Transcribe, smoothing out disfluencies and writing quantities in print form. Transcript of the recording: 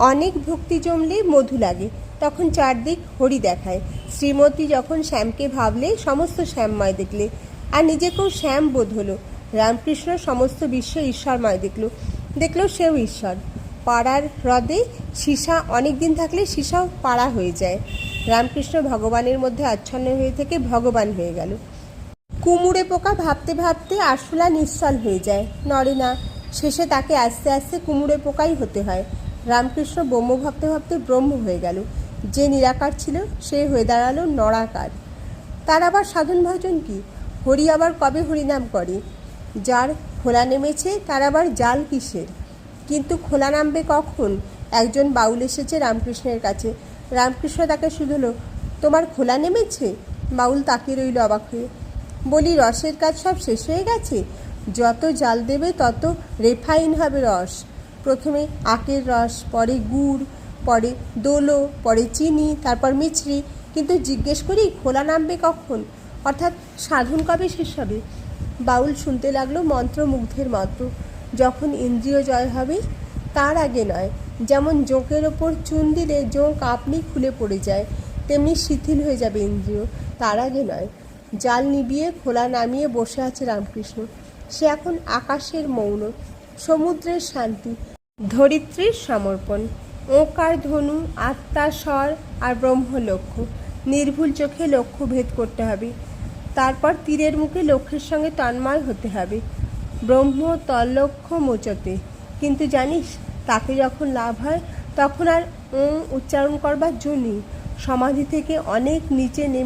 অনেক ভক্তি জমলে মধু লাগে, তখন চারদিক হরি দেখায়। শ্রীমতী যখন শ্যামকে ভাবলে সমস্ত শ্যামময় দেখলে, আর নিজেকেও শ্যাম বোধ হলো। রামকৃষ্ণ সমস্ত বিশ্ব ঈশ্বরময় দেখলো সেও ঈশ্বর। পাড়ার হ্রদে সীসা অনেক দিন থাকলে সীসাও পাড়া হয়ে যায়। রামকৃষ্ণ ভগবানের মধ্যে আচ্ছন্ন হয়ে থেকে ভগবান হয়ে গেল। কুমুড়ে পোকা ভাবতে ভাবতে আরশোলা নিশ্চল হয়ে যায়, নড়ে না। শেষে তাকে আস্তে আস্তে কুমুড়ে পোকাই হতে হয়। রামকৃষ্ণ ব্রহ্ম ভাবতে ভাবতে ব্রহ্ম হয়ে গেল। যে নিরাকার ছিল সে হয়ে দাঁড়ালো নরাকার। তার আবার সাধন ভজন কি? হরি আবার কবে হরিনাম করে? যার খোলা নেমেছে তার আবার জাল কিসের? কিন্তু খোলা নামবে কখন? একজন বাউল এসেছে রামকৃষ্ণের কাছে। রামকৃষ্ণ তাকে শুধলো, তোমার খোলা নেমেছে? বাউল তাকিয়ে রইল অবাক হয়ে। বলি, রসের কাজ সব শেষ হয়ে গেছে? যত জাল দেবে তত রেফাইন হবে রস। প্রথমে আখের রস, পরে গুড়, পরে দোলো, পরে চিনি, তারপর মিছরি। কিন্তু জিজ্ঞেস করি খোলা নামবে কখন, অর্থাৎ সাধন কবে শেষ হবে? বাউল শুনতে লাগলো মন্ত্রমুগ্ধের মতো। যখন ইন্দ্রিয় জয় হবে তার আগে নয়। যেমন জোঁকের ওপর চুন দিলে জোঁক আপনি খুলে পড়ে যায়, তেমনি শিথিল হয়ে যাবে ইন্দ্রিয়, তার আগে নয়। জাল নিবিয়ে খোলা নামিয়ে বসে আছে রামকৃষ্ণ। সে এখন আকাশের মৌন, সমুদ্রের শান্তি, ধরিত্রীর সমর্পণ। ওঁকার ধনু, আত্মা স্বর আর ব্রহ্ম লক্ষ্য। নির্ভুল চোখে লক্ষ্য ভেদ করতে হবে, তারপর তীরের মুখে লক্ষ্যের সঙ্গে তন্ময় হতে হবে। ব্রহ্ম তল্লক্ষ্য মোচতে। কিন্তু জানিস, তাকে যখন লাভ হয় তখন আর উচ্চারণ করবার জো নেই। সমাধি থেকে অনেক নিচে নেমে